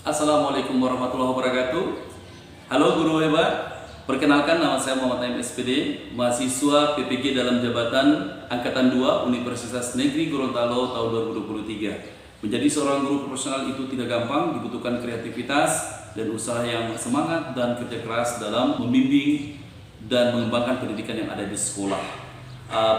Assalamualaikum warahmatullahi wabarakatuh. Halo guru hebat. Perkenalkan, nama saya Muhammad Naim SPD, mahasiswa PPG dalam jabatan Angkatan 2 Universitas Negeri Gorontalo tahun 2023. Menjadi seorang guru profesional itu tidak gampang, dibutuhkan kreativitas dan usaha yang semangat dan kerja keras dalam membimbing dan mengembangkan pendidikan yang ada di sekolah.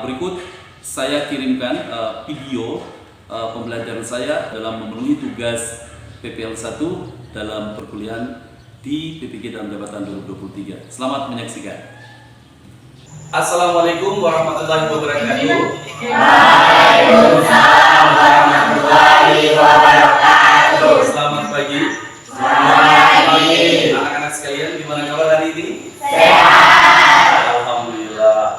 Berikut saya kirimkan video pembelajaran saya dalam memenuhi tugas PPL 1 dalam perkuliahan di PPG dalam jabatan 2023. Selamat menyaksikan. Assalamualaikum warahmatullahi wabarakatuh. Waalaikumsalam warahmatullahi wabarakatuh. Selamat pagi. Selamat pagi. Anak-anak sekalian, gimana kabar hari ini? Sehat. Alhamdulillah.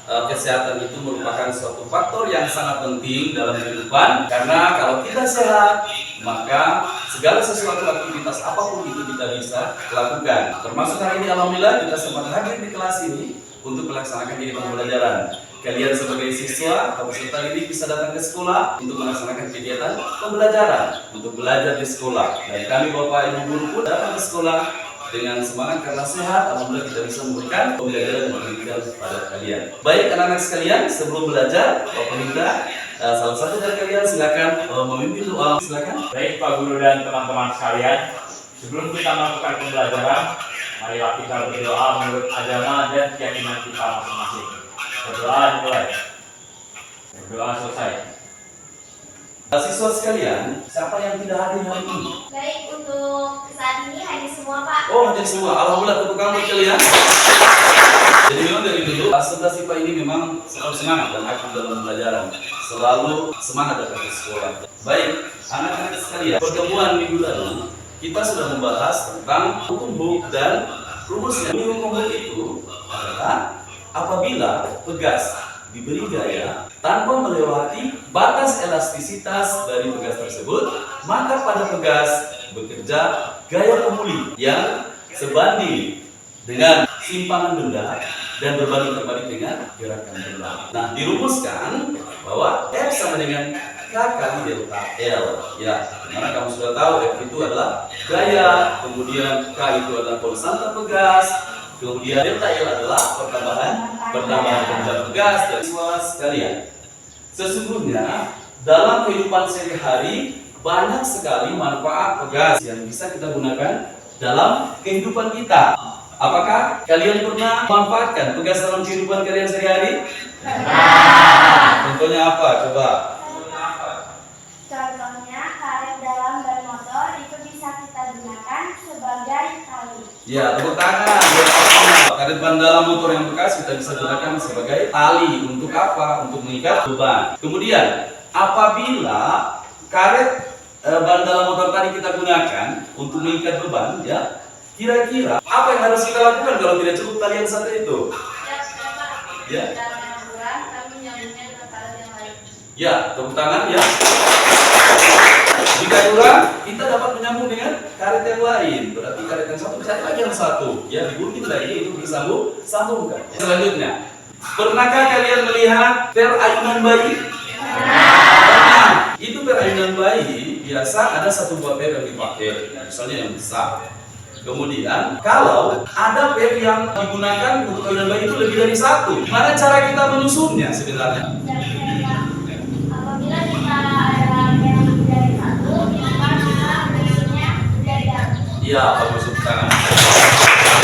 Kesehatan itu merupakan suatu faktor yang sangat penting dalam kehidupan, karena kalau kita sehat maka segala sesuatu aktivitas apapun itu kita bisa lakukan. Termasuk hari ini alhamdulillah kita sempat hadir di kelas ini untuk melaksanakan kegiatan pembelajaran. Kalian sebagai siswa atau peserta didik bisa datang ke sekolah untuk melaksanakan kegiatan pembelajaran, untuk belajar di sekolah. Dan kami Bapak Ibu guru pun datang ke sekolah dengan semangat karena sehat. Alhamdulillah kita bisa memberikan pembelajaran dan pendidikan kepada kalian. Baik anak-anak sekalian, sebelum belajar Bapak minta salah satu dari kalian silakan memimpin doa. Silakan. Baik Pak Guru dan teman-teman sekalian, sebelum kita melakukan pembelajaran, marilah kita berdoa menurut agama dan keyakinan kita masing-masing. Berdoa dimulai. Berdoa selesai. Siswa sekalian, siapa yang tidak hadir hari ini? Baik, untuk saat ini hadir semua Pak. Oh, hadir semua. Alhamdulillah, tepuk tangan buat kalian. Jadi memang dari dulu, Sebelas IPA ini memang selalu semangat dan aktif dalam pembelajaran. Selalu semangat datang ke sekolah. Baik, anak-anak sekalian, pertemuan minggu lalu kita sudah membahas tentang hukum dan rumusnya. Hukum itu adalah apabila pegas diberi gaya tanpa melewati batas elastisitas dari pegas tersebut, maka pada pegas bekerja gaya pemuli yang sebanding dengan simpangan benda dan berbanding terbalik dengan gerakan benda. Nah, dirumuskan bahwa F sama dengan K kali delta L. Ya, dimana kamu sudah tahu F itu adalah gaya, kemudian K itu adalah konstanta pegas, kemudian delta L adalah pertambahan benda pegas. Dan siswa sekalian, sesungguhnya dalam kehidupan sehari-hari banyak sekali manfaat pegas yang bisa kita gunakan dalam kehidupan kita. Apakah kalian pernah memanfaatkan pegas dalam kehidupan kalian sehari-hari? Contohnya apa? Coba. Contohnya, karet dalam ban motor itu bisa kita gunakan sebagai tali. Ya, tepuk tangan. Karet ban dalam motor yang bekas kita bisa gunakan sebagai tali. Untuk apa? Untuk mengikat beban. Kemudian, apabila karet ban dalam motor tadi kita gunakan untuk mengikat beban, ya, kira-kira apa yang harus kita lakukan kalau tidak cukup tali yang satu itu? Ya. Ya, tepuk tangan ya. Jika kurang, kita dapat menyambung dengan karet yang lain. Berarti karet yang satu bisa lagi yang satu. Ya, digunting lagi itu disambungkan. Selanjutnya, pernahkah kalian melihat per ayunan bayi? Nah, itu per ayunan bayi biasa ada satu buah per yang dipakai, misalnya yang besar. Kemudian, kalau ada per yang digunakan untuk ayunan bayi itu lebih dari satu, gimana cara kita menyusunnya sebenarnya? Apabila kita ada yang lebih dari satu, maka kita menyusunnya sejajar. Iya, bagus, tepuk tangan.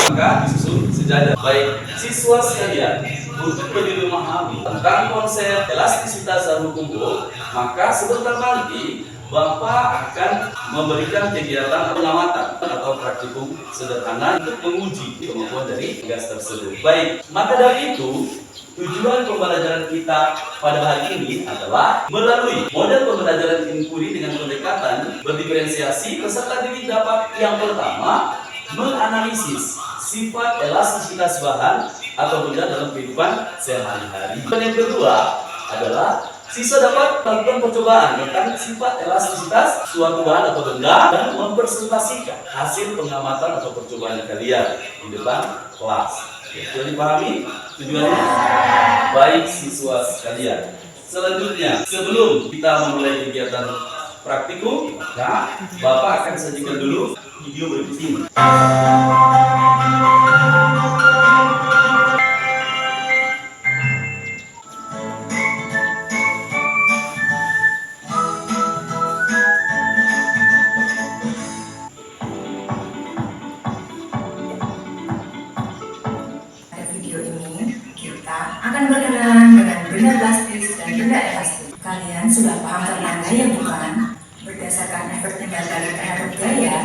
Maka disusun sejajar. Baik, siswa sekalian, untuk lebih memahami tentang konsep elastisitas dan hukum Bohr, maka sebentar lagi Bapak akan memberikan kegiatan pengamatan atau praktikum sederhana untuk menguji kemampuan dari pegas tersebut. Baik, maka dari itu tujuan pembelajaran kita pada hari ini adalah melalui model pembelajaran inquiry dengan pendekatan berdiferensiasi. Peserta didik dapat yang pertama menganalisis sifat elastisitas bahan atau benda dalam kehidupan sehari-hari. Dan yang kedua adalah siswa dapat melakukan percobaan tentang sifat elastisitas suatu bahan atau benda dan mempresentasikan hasil pengamatan atau percobaan kalian di depan kelas. Sudah dipahami tujuannya? Baik siswa sekalian. Selanjutnya, sebelum kita memulai kegiatan praktikum, maka Bapak akan sajikan dulu video berikut ini. Akan berkenalan dengan benda plastis dan benda elastis. Kalian sudah paham tentang gaya bukan? Berdasarkan efek tinggal tarik terhadap gaya,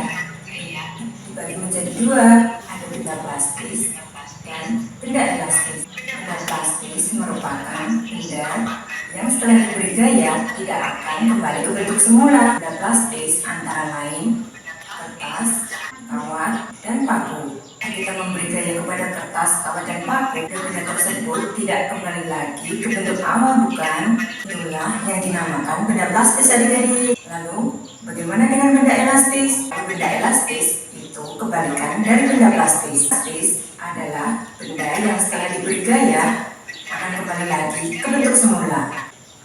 dibagi menjadi dua, ada benda plastis dan benda elastis. Benda plastis merupakan benda yang setelah diberi gaya tidak akan kembali ke bentuk semula. Benda plastis antara lain kertas, kawat, dan paku. Kita memberi gaya kepada kertas, kawat, dan paku, dan benda tersebut tidak kembali lagi ke bentuk awal bukan? Itulah yang dinamakan benda plastis adik-adik. Lalu, bagaimana dengan benda elastis? Benda elastis itu kebalikan dari benda plastis. Plastis adalah benda yang setelah diberi gaya akan kembali lagi ke bentuk semula.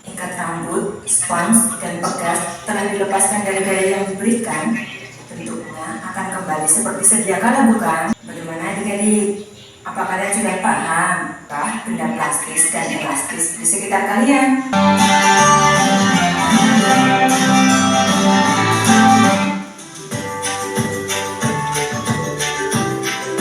Ikat rambut, spons, dan pegas telah dilepaskan dari gaya yang diberikan, bentuknya akan kembali seperti sedia kala bukan? Bagaimana adik-adik? Apa kalian sudah paham benda plastis dan elastis di sekitar kalian?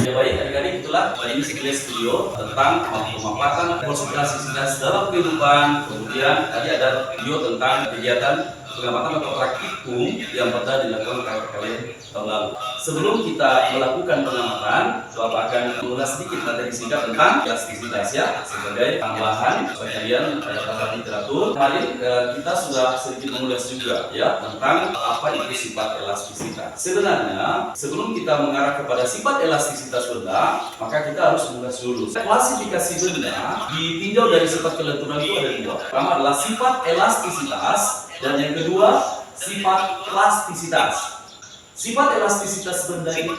Ya baik adik-adik, itulah ini sekilas video tentang pemanfaatan konsentrasi sintas dalam kehidupan. Kemudian tadi ada video tentang kegiatan pengamatan atau praktikum yang pernah dilakukan kakak kalian tahun lalu. Sebelum kita melakukan pengamatan, Bapak akan mengulas sedikit materi singkat tentang elastisitas ya, sebagai tambahan supaya kalian dapat literatur. Kemarin kita sudah sedikit mengulas juga ya tentang apa itu sifat elastisitas. Sebenarnya sebelum kita mengarah kepada sifat elastisitas benda, maka kita harus mengulas dulu. Klasifikasi benda ditinjau dari sifat kelenturan itu ada dua. Pertama adalah sifat elastisitas, dan yang kedua sifat plastisitas. Sifat elastisitas benda itu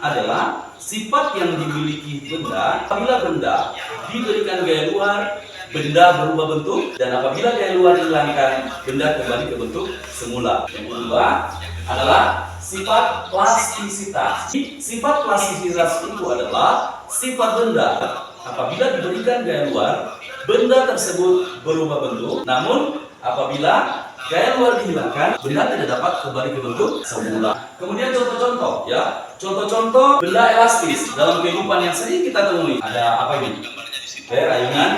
adalah sifat yang dimiliki benda apabila benda diberikan gaya luar, benda berubah bentuk, dan apabila gaya luar dihilangkan, benda kembali ke bentuk semula. Yang kedua adalah sifat plastisitas. Sifat plastisitas itu adalah sifat benda apabila diberikan gaya luar, benda tersebut berubah bentuk, namun apabila gaya luar dihilangkan, benda tidak dapat kembali ke bentuk semula. Kemudian contoh-contoh ya, contoh-contoh benda elastis dalam kehidupan yang sering kita temui. Ada apa ini? Ayunan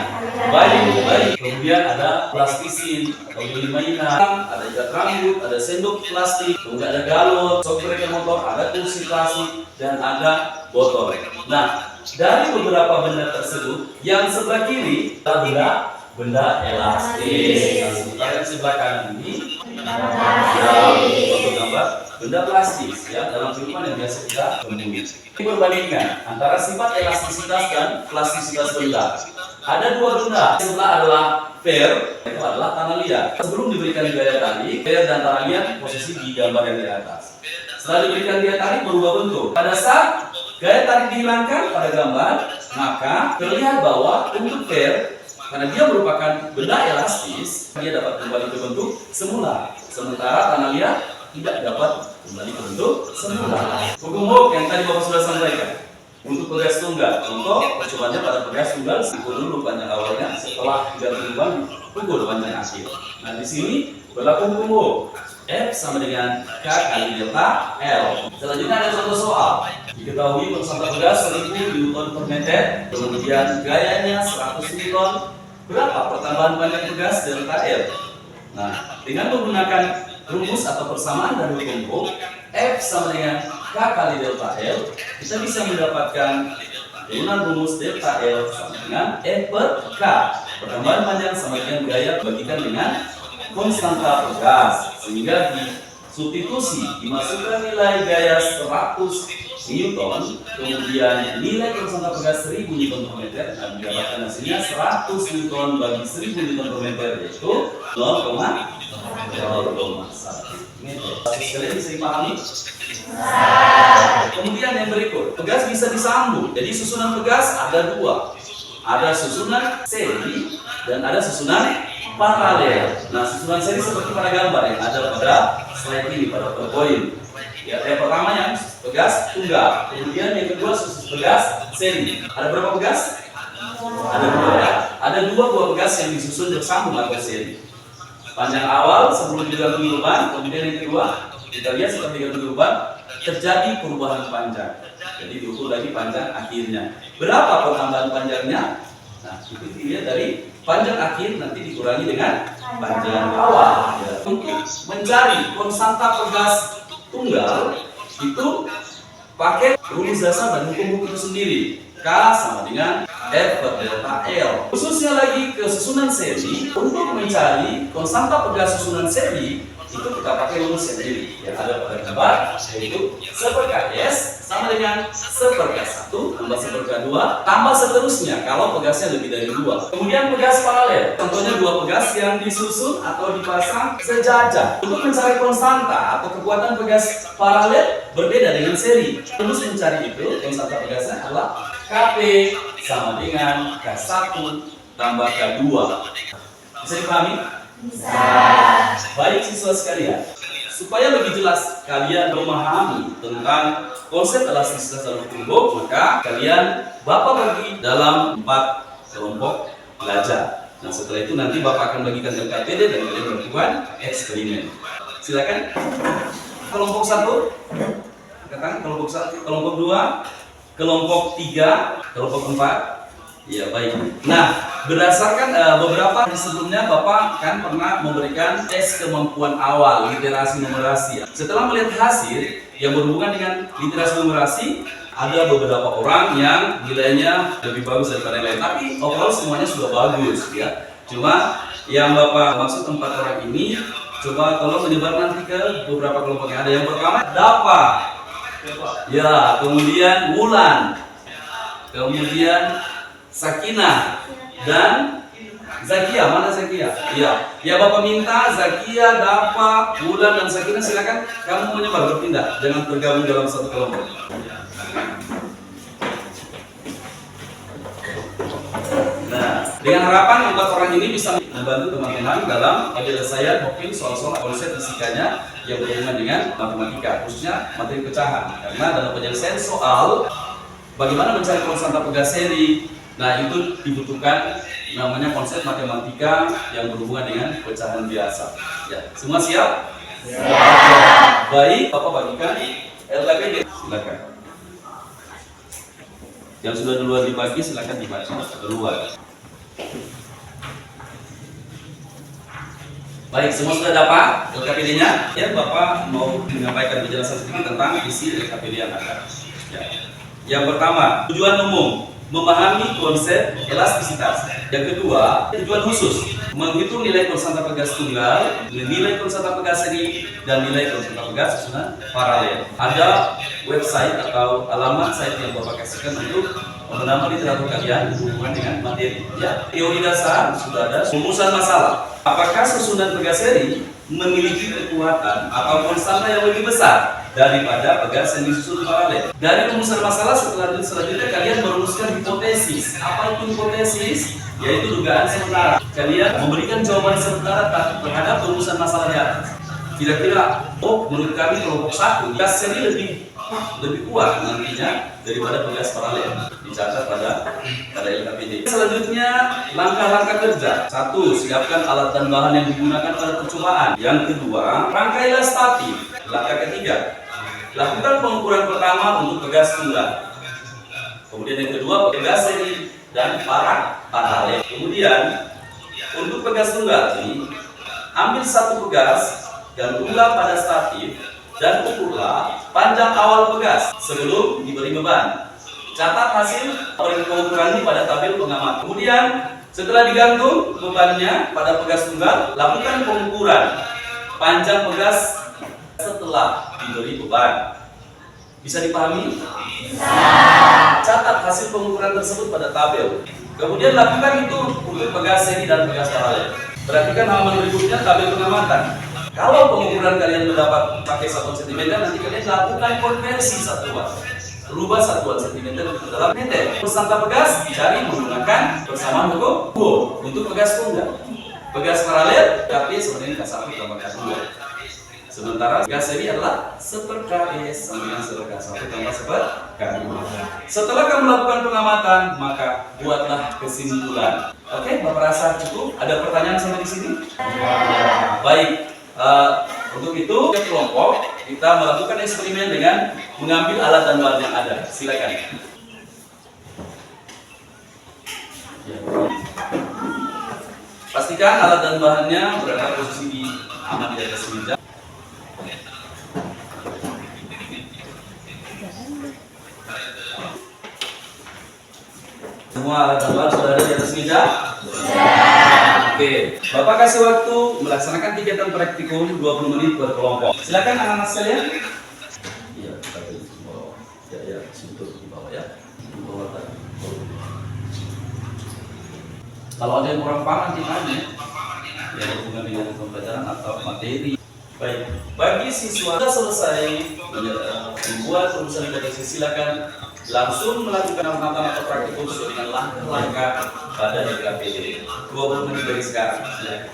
bayi. Kemudian ada plastisin atau beli mainan, ada ikat rambut, ada sendok plastik, kemudian ada galon, sok kereta motor, ada kursi plastik, dan ada botol. Nah, dari beberapa benda tersebut, yang sebelah kiri adalah benda elastis. Yang sebelah kanan ini untuk gambar benda plastis ya, dalam kehidupan yang biasa kita temui. Ini perbandingan antara sifat elastisitas dan plastisitas benda. Ada dua benda. Sebelah adalah fair, itu adalah tanah liat. Sebelum diberikan gaya tarik, fair dan tanah liat posisi di gambar yang di atas. Setelah diberikan gaya tarik berubah bentuk. Pada saat gaya tarik dihilangkan pada gambar, maka terlihat bahwa untuk fair, karena dia merupakan benda elastis, dia dapat kembali ke bentuk semula. Sementara tanah liat tidak dapat kembali ke bentuk semula. Hukum yang tadi Bapak sudah sampaikan. Untuk pegas tunggal, contoh percobaannya pada pegas tunggal, pukul dulu panjang awalnya, setelah 3 bulan pukul panjang akhir. Nah di sini berlaku hukum O. F sama dengan K kali delta L. Selanjutnya ada contoh soal. Diketahui persentase pegas 1000 Newton per meter, kemudian gayanya 100 Newton. Berapa pertambahan panjang pegas delta L? Nah, dengan menggunakan rumus atau persamaan dari hukum O, F sama dengan K kali delta L, kita bisa mendapatkan turunan rumus delta L sama dengan F per K. Pertambahan panjang sama dengan gaya bagikan dengan konstanta pegas, sehingga disubstitusi dimasukkan nilai gaya 100 Newton, kemudian nilai konstanta pegas 1000 Newton per meter, dan didapatkan hasilnya 100 Newton bagi 1000 Newton per meter, yaitu 0,1 meter. Sekali bisa dipahami? Kemudian yang berikut, pegas bisa disambung. Jadi susunan pegas ada dua, ada susunan seri dan ada susunan paralel. Nah, susunan seri seperti pada gambar yang ada pada slide ini, pada PowerPoint. Ya, yang pertama yang pegas tunggal, kemudian yang kedua pegas seri. Ada berapa pegas? Ada dua ya. Ada dua buah pegas yang disusun bersambung atau seri. Panjang awal sebelum digantung beban, kemudian yang kedua kita lihat setelah digantung beban terjadi perubahan panjang. Jadi diukur lagi panjang akhirnya. Berapa pertambahan panjangnya? Nah, itu dilihat dari panjang akhir nanti dikurangi dengan panjang awal. Ya. Untuk mencari konstanta pegas tunggal itu pakai rumus dasar dan hukum itu sendiri. K sama dengan F per delta L. Khususnya lagi ke susunan seri, untuk mencari konstanta pegas susunan seri itu kita pakai rumus sendiri yang ada pada gambar, yaitu 1/S sama dengan 1/K1 tambah 1/K2 tambah seterusnya kalau pegasnya lebih dari 2. Kemudian pegas paralel, contohnya dua pegas yang disusun atau dipasang sejajar. Untuk mencari konstanta atau kekuatan pegas paralel berbeda dengan seri. Rumus mencari itu konstanta pegasnya adalah Kp sama dengan K1 tambah K2. Bisa dipahami? Bisa. Baik siswa sekalian, supaya lebih jelas kalian memahami tentang konsep elastisitas dalam hukum, maka kalian Bapak bagi dalam 4 kelompok belajar. Nah, setelah itu nanti Bapak akan bagikan LKPD dan kalian melakukan eksperimen. Silakan. Kelompok 1, katakan kelompok 1, kelompok 2, kelompok 3, kelompok 4. Ya, baik. Nah, berdasarkan beberapa hari sebelumnya Bapak kan pernah memberikan tes kemampuan awal literasi numerasi. Setelah melihat hasil yang berhubungan dengan literasi numerasi, ada beberapa orang yang nilainya lebih bagus daripada yang lain. Tapi overall semuanya sudah bagus ya. Cuma yang Bapak maksud 4 orang ini, coba tolong menyebar nanti ke beberapa kelompok yang ada. Yang pertama Dapa, ya, kemudian Wulan, kemudian Sakinah dan Zakia. Mana Zakia? Iya. Ya, Bapak minta Zakia, Dapa, Wulan dan Sakinah silakan kamu menyebar berpindah, jangan tergabung dalam satu kelompok. Nah, dengan harapan 4 orang ini bisa membantu teman-teman dalam penyelesaian mungkin soal-soal konsep fisikanya yang berhubungan dengan matematika, khususnya materi pecahan. Karena dalam penyelesaian soal bagaimana mencari konstanta pegas seri, nah itu dibutuhkan namanya konsep matematika yang berhubungan dengan pecahan biasa. Ya, semua siap? Siap. Baik, Bapak bagikan LKPD. Silakan. Yang sudah duluan dibagi silakan dibaca duluan. Baik, semua sudah dapat LKPD-nya? Ya, Bapak mau menyampaikan penjelasan sedikit tentang isi LKPD yang ada. Ya. Yang pertama, tujuan umum, memahami konsep elastisitas. Yang kedua, tujuan khusus, menghitung nilai konstanta pegas tunggal, nilai konstanta pegas seri, dan nilai konstanta pegas susunan paralel. Ada website atau alamat site yang Bapak kasihkan untuk menambah literatur kalian berhubungan dengan materi. Ya, teori dasar sudah ada. Rumusan masalah. Apakah susunan pegas seri memiliki kekuatan atau konstanta yang lebih besar daripada pegas yang disusun paralel? Dari rumusan masalah selanjutnya kalian merumuskan hipotesis. Apa itu hipotesis? Yaitu dugaan sementara. Kalian memberikan jawaban sementara terhadap rumusan masalah di atas. Kira-kira, menurut kami kelompok 1 pegas seri lebih kuat nantinya daripada pegas paralel. Dicatat pada LKPD. Selanjutnya, langkah-langkah kerja. 1. Siapkan alat dan bahan yang digunakan pada percobaan. Yang kedua, rangkailah statif. Langkah ketiga, lakukan pengukuran pertama untuk pegas tunggal. Kemudian yang kedua, pegas seri dan paralel. Kemudian untuk pegas tunggal ini, ambil satu pegas, gantunglah pada statif dan ukurlah panjang awal pegas sebelum diberi beban. Catat hasil pengukuran ini pada tabel pengamat. Kemudian setelah digantung bebannya pada pegas tunggal, lakukan pengukuran panjang pegas setelah diberi beban. Bisa dipahami? Bisa. Catat hasil pengukuran tersebut pada tabel. Kemudian lakukan itu untuk pegas seri dan pegas paralel. Perhatikan halaman berikutnya, tabel pengamatan. Kalau pengukuran kalian mendapat pakai satuan sentimeter, nanti kalian lakukan konversi satuan. Rubah satuan sentimeter ke dalam meter. Konstanta pegas dicari menggunakan persamaan hukum Bohr untuk pegas tunggal. Pegas paralel, tapi sebenarnya K1 tambah K2. Sementara pegas seri adalah seperKS sama dengan seperK1 tambah seperK2. Setelah kamu melakukan pengamatan, maka buatlah kesimpulan. Oke, Bapak rasa cukup? Ada pertanyaan sampai di sini? Ya. Baik. Untuk itu, ke kelompok kita melakukan eksperimen dengan mengambil alat dan bahan yang ada. Silakan. Ya. Pastikan alat dan bahannya berada posisi di aman di atas meja. Semua alat dan bahan sudah ada di atas meja? Oke, Bapak kasih waktu melaksanakan kegiatan praktikum 20 menit per kelompok. Silakan anak-anak sekalian. Iya, kita beri di bawah. Ya, sentuh di bawah ya. Di bawah tadi. Kalau ada yang kurang paham nanti tanya. Ya, hubungan dengan pembelajaran atau materi. Baik, bagi siswa sudah selesai membuat tulisan hipotesis, silakan langsung melakukan pengamatan atau praktikum sesuai dengan langkah-langkah pada LKPD. 20 menit dari sekarang. Silakan.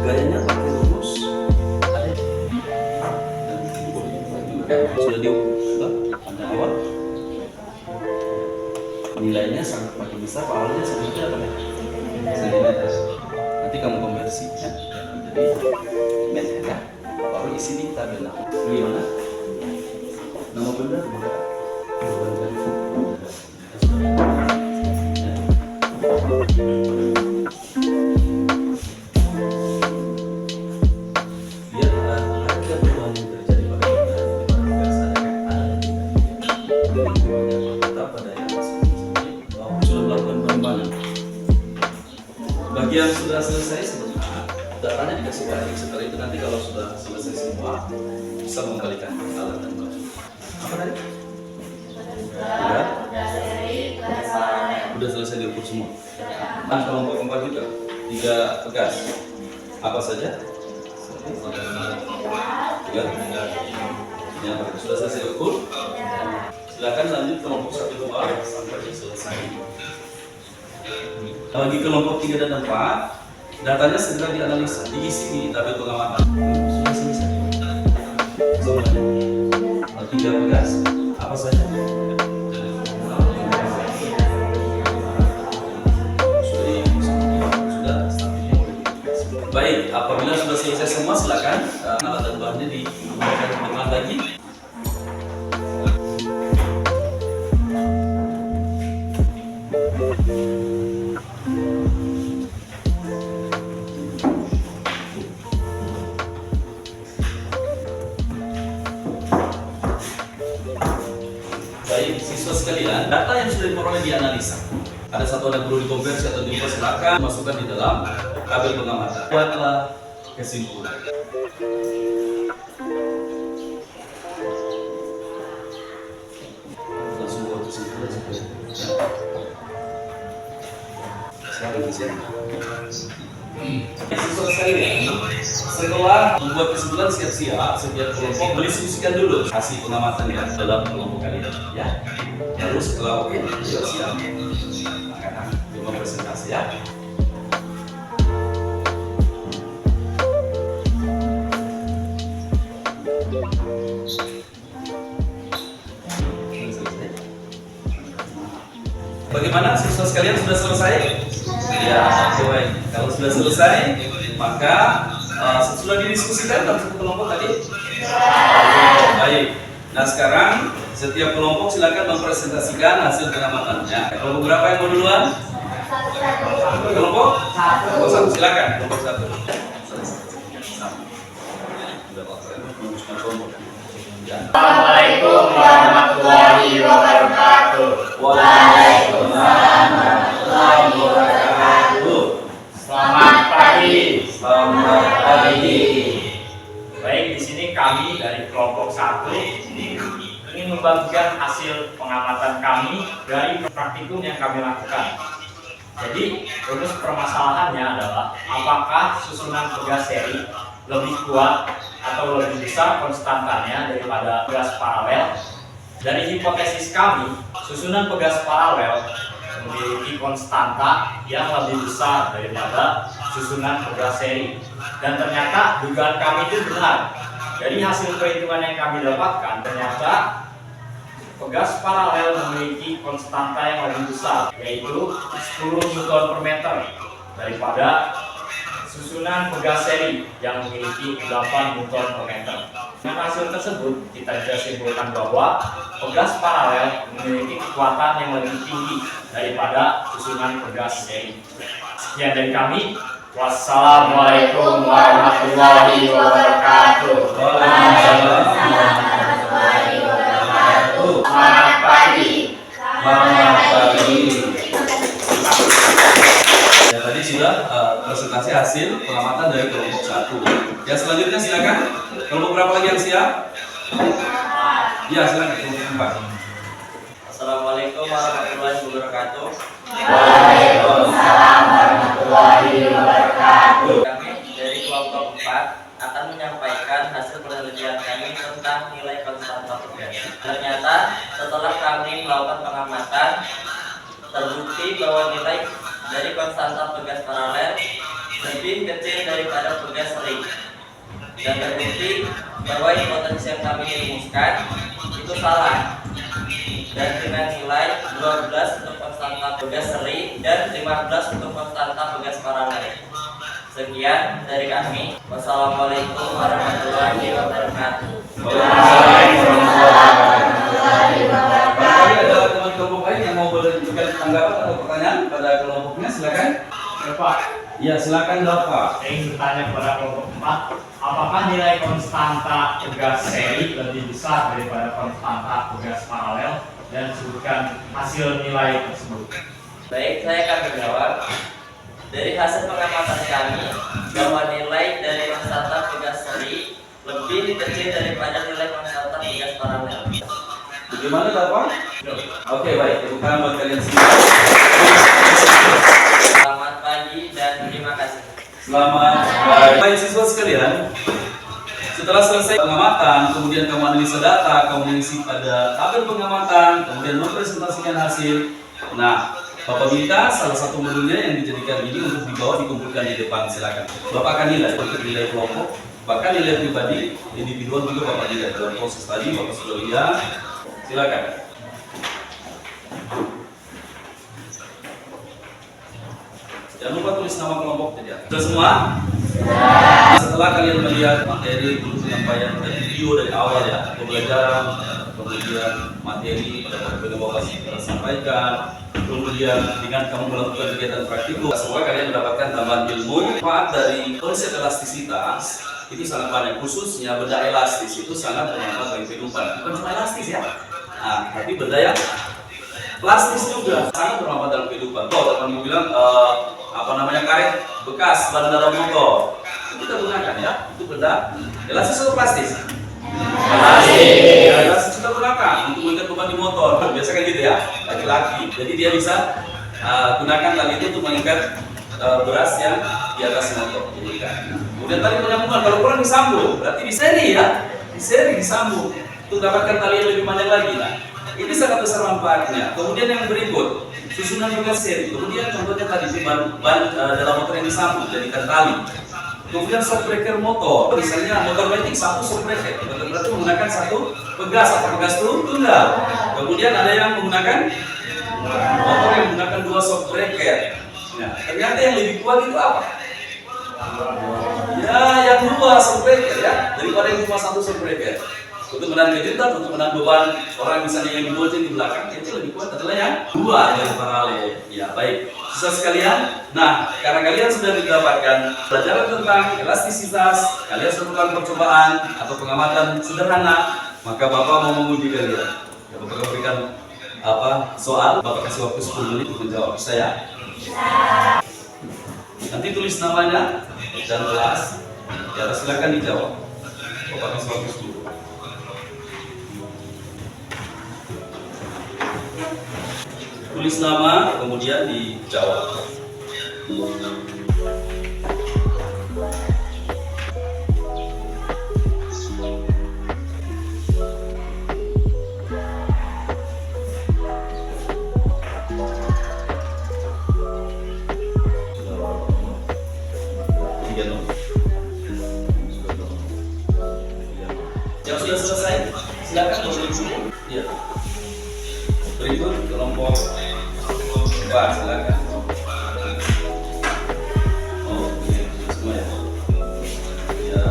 Gayanya pakai lurus, sudah diukur, ada awal. Nilainya sangat makin besar, awalnya sebenarnya apa ya? Sentimeter. Nanti kamu konversi ya, jadi meter ya. Baru isi di tabel. Gimana? Nama benar? Bagian sudah selesai sebentar, datanya dikasih balik. Setelah itu nanti kalau sudah selesai semua, bisa mengembalikan alat dan bahan. Apa tadi? Udah selesai diukur semua. Dan kelompok 4 juga 3 pegas. Apa saja? 3. Yang sudah selesai diukur. Silakan lanjut kelompok 1 2 sampai selesai. Bagi kelompok 3 dan 4, datanya segera dianalisa, diisi di tabel pengamatan. Sudah selesai. Semuanya. 3 pegas. Apa saja? Baik, apabila sudah selesai semua, silakan alat dan bahannya digunakan ke depan lagi. Baik, siswa sekalian, data yang sudah diperoleh dianalisa. Ada satu ada perlu dikonversi atau diubah, silakan masukkan di dalam tabel pengamatan. Buatlah kesimpulan. Langsung buat kesimpulan seperti Siswa sekalian, setelah membuat kesimpulan siap-siap, setiap kelompok mendiskusikan dulu hasil pengamatan ya dalam kelompok kalian. Ya, lalu setelah oke, siap. Coba presentasi ya. Bagaimana siswa sekalian, sudah selesai? Ya, baik. Kalau sudah selesai, maka sudah didiskusikan dalam satu kelompok tadi? Baik. Nah sekarang setiap kelompok silakan mempresentasikan hasil pengamatannya. Kelompok berapa yang mau duluan? Kelompok 1. Silakan kelompok 1. Assalamualaikum warahmatullahi wabarakatuh. Waalaikumsalam warahmatullahi wabarakatuh. Selamat pagi. Selamat pagi. Baik, di sini kami dari kelompok 1 ingin membagikan hasil pengamatan kami dari praktikum yang kami lakukan. Jadi, rumus permasalahannya adalah apakah susunan pegas seri lebih kuat atau lebih besar konstantanya daripada pegas paralel. Dari hipotesis kami, susunan pegas paralel memiliki konstanta yang lebih besar daripada susunan pegas seri. Dan ternyata dugaan kami itu benar. Dari hasil perhitungan yang kami dapatkan, ternyata pegas paralel memiliki konstanta yang lebih besar, yaitu 10 Newton per meter daripada susunan pegas seri yang memiliki 8 Newton per meter. Dengan hasil tersebut, kita bisa simpulkan bahwa pegas paralel memiliki kekuatan yang lebih tinggi daripada susunan pegas seri. Sekian dari kami. Wassalamualaikum warahmatullahi wabarakatuh. Selamat pagi. Selamat pagi. Ya, tadi sudah presentasi hasil pengamatan dari kelompok 1. Ya, selanjutnya silakan. Kelompok berapa lagi yang siap? Ya, silakan kelompok 4. Assalamualaikum warahmatullahi wabarakatuh. Waalaikumsalam warahmatullahi wabarakatuh. Kami dari kelompok 4 akan menyampaikan hasil penelitian kami tentang nilai konstanta pegas. Ternyata setelah kami melakukan pengamatan, terbukti bahwa nilai dari konstanta pegas paralel lebih kecil daripada pegas seri. Dan terbukti bahwa hipotesis yang kami rumuskan itu salah. Dan dengan nilai 12 untuk konstanta pegas seri dan 15 untuk konstanta pegas paralel. Sekian dari kami. Wassalamualaikum warahmatullahi wabarakatuh. Waalaikumsalam warahmatullahi wabarakatuh. Barangkali ada teman kelompok lain yang mau menunjukkan tanggapan atau pertanyaan pada kelompoknya, silakan. Bapak, Ya, silakan Bapak. saya ingin bertanya kepada kelompok 4, apakah nilai konstanta pegas seri lebih besar daripada konstanta pegas paralel, dan sebutkan hasil nilai tersebut. Baik, saya akan menjawab. Dari hasil pengamatan kami bahwa nilai dari konstanta pegas seri lebih kecil daripada nilai konstanta pegas paralel. Bagaimana Bapak? Oke, baik. Tepuk tangan buat kalian semua. Selamat pagi dan terima kasih. Selamat pagi. Baik siswa sekalian, setelah selesai pengamatan, kemudian kamu analisa data, kamu mengisi pada tabel pengamatan, kemudian mempresentasikan hasil. Nah, Bapak minta salah satu modulnya yang dijadikan ini untuk dibawa dikumpulkan di depan, silakan. Bapak akan nilai untuk nilai kelompok, bahkan nilai pribadi, individual juga Bapak nilai. Dalam proses tadi Bapak sudah lihat, silakan. Jangan lupa tulis nama kelompok saja. Sudah semua? Setelah kalian melihat materi dulu penyampaian dan video dari awal ya, pembelajaran, kemudian materi pada waktu Bapak sampaikan, kemudian dengan kamu melakukan kegiatan praktikum, semoga kalian mendapatkan tambahan ilmu. Manfaat dari konsep elastisitas itu sangat banyak, khususnya benda elastis itu sangat bermanfaat bagi kehidupan. Bukan cuma elastis ya, tapi benda yang plastis juga sangat bermanfaat dalam kehidupan. Kalau kamu bilang karet bekas ban dalam motor, itu kita gunakan ya, itu benda elastis atau plastis? Elastis kita gunakan untuk mengikat beban di motor, biasa kan gitu ya, laki-laki. Jadi dia bisa gunakan tali itu untuk mengikat beras yang di atas motor. Kemudian tali penyambungan, kalau kurang disambung, berarti di seri ya, di seri disambung untuk dapatkan tali yang lebih panjang lagi. Nah, ini sangat besar manfaatnya. Kemudian yang berikut, susunan pegas seri. Kemudian contohnya tadi ban dalam motor yang disambung jadikan tali. Kemudian shock breaker motor, misalnya motor metik satu shock breaker, berarti menggunakan satu pegas atau pegas tunggal. Kemudian ada yang menggunakan motor yang menggunakan dua shock breaker. Nah, ternyata yang lebih kuat itu apa? Ya, yang dua shock breaker ya, daripada yang cuma satu shock breaker. Untuk menahan kejutan, untuk menahan beban orang misalnya yang dibonceng di belakang, itu lebih kuat adalah yang dua yang paralel. Ya baik, siswa sekalian. Nah, karena kalian sudah mendapatkan pelajaran tentang elastisitas, kalian sudah melakukan percobaan atau pengamatan sederhana. maka Bapak mau menguji kalian. Ya, Bapak berikan soal, Bapak kasih waktu 10 menit untuk menjawab. Saya. Nanti tulis namanya dan kelas. Ya, silakan dijawab. Bapak kasih waktu 10. Tulis nama, kemudian dijawab. Yang sudah selesai, silakan berikut. Ya. Berikut kelompok 4, silakan. Oh, semua ya. Ya.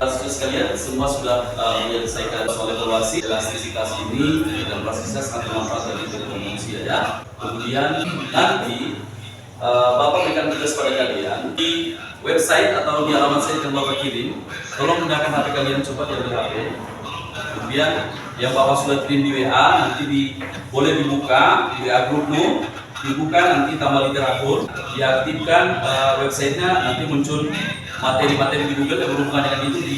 Saudara sekalian, semua sudah menyelesaikan soal evaluasi. Elastisitas ini dan plastisnya sangat bermanfaat bagi tubuh manusia ya. Kemudian nanti Bapak berikan tugas pada kalian di website atau di alamat saya yang Bapak kirim. Tolong gunakan HP kalian, coba diambil HP. Kemudian yang Bapak sudah kirim di WA nanti boleh dibuka di WA grupmu, dibuka nanti tambah literatur, diaktifkan websitenya, nanti muncul materi-materi di Google yang berhubungan dengan itu di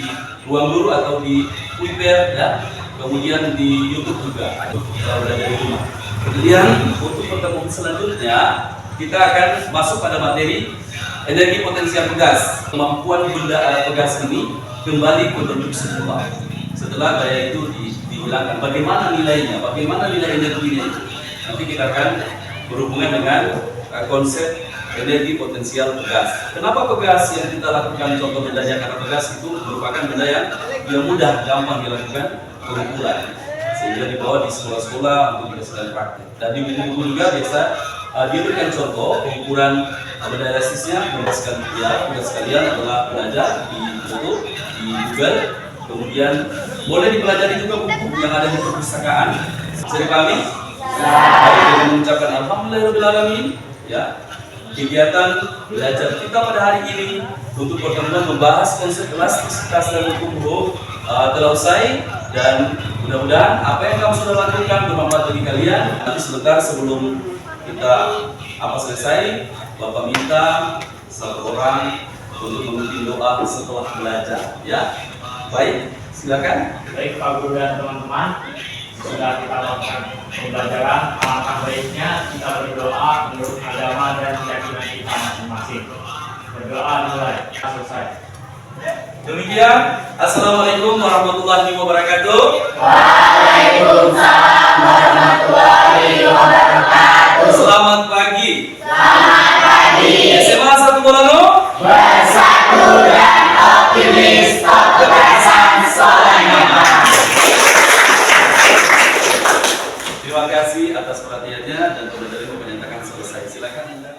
ruang guru atau di Twitter ya. Kemudian di YouTube juga kalau berada di rumah. Kemudian untuk pertemuan selanjutnya kita akan masuk pada materi energi potensial pegas. Kemampuan benda pegas ini kembali ke bentuk semula setelah daya itu dihilangkan. Bagaimana nilainya? Bagaimana nilai energinya itu? Nanti kita akan berhubungan dengan konsep energi potensial pegas. Kenapa pegas yang kita lakukan contoh bendanya? Karena pegas itu merupakan benda yang mudah, gampang dilakukan pengukuran, sehingga dibawa di sekolah-sekolah untuk dihasilkan praktik. Dan di buku-buku juga biasa diberikan contoh pengukuran benda elastisnya. Mudah sekalian adalah belajar di YouTube, di Google. Kemudian boleh dipelajari juga buku yang ada di perpustakaan. Bisa dipahami? Baik, dengan mengucapkan alhamdulillahirobbilalamin ya. Kegiatan belajar kita pada hari ini untuk pertemuan membahas konsep elastisitas dan hukum telah usai, dan mudah-mudahan apa yang kamu sudah lakukan bermanfaat bagi kalian. Nanti sebentar sebelum kita selesai, Bapak minta satu orang untuk memimpin doa setelah belajar ya. Baik, silakan. Baik Pak Guru dan teman-teman, sudah kita lakukan pembelajaran. Alangkah baiknya kita berdoa menurut agama dan keyakinan kita masing-masing. Berdoa dimulai, selesai. Demikian, assalamualaikum warahmatullahi wabarakatuh. Waalaikumsalam warahmatullahi wabarakatuh. Selamat pagi. Selamat pagi. SMA 1 Bolano Bersatu dan optimis, keberhasilan sekolahnya. Terima kasih atas perhatiannya dan pembelajaran menyatakan selesai. Silakan Anda.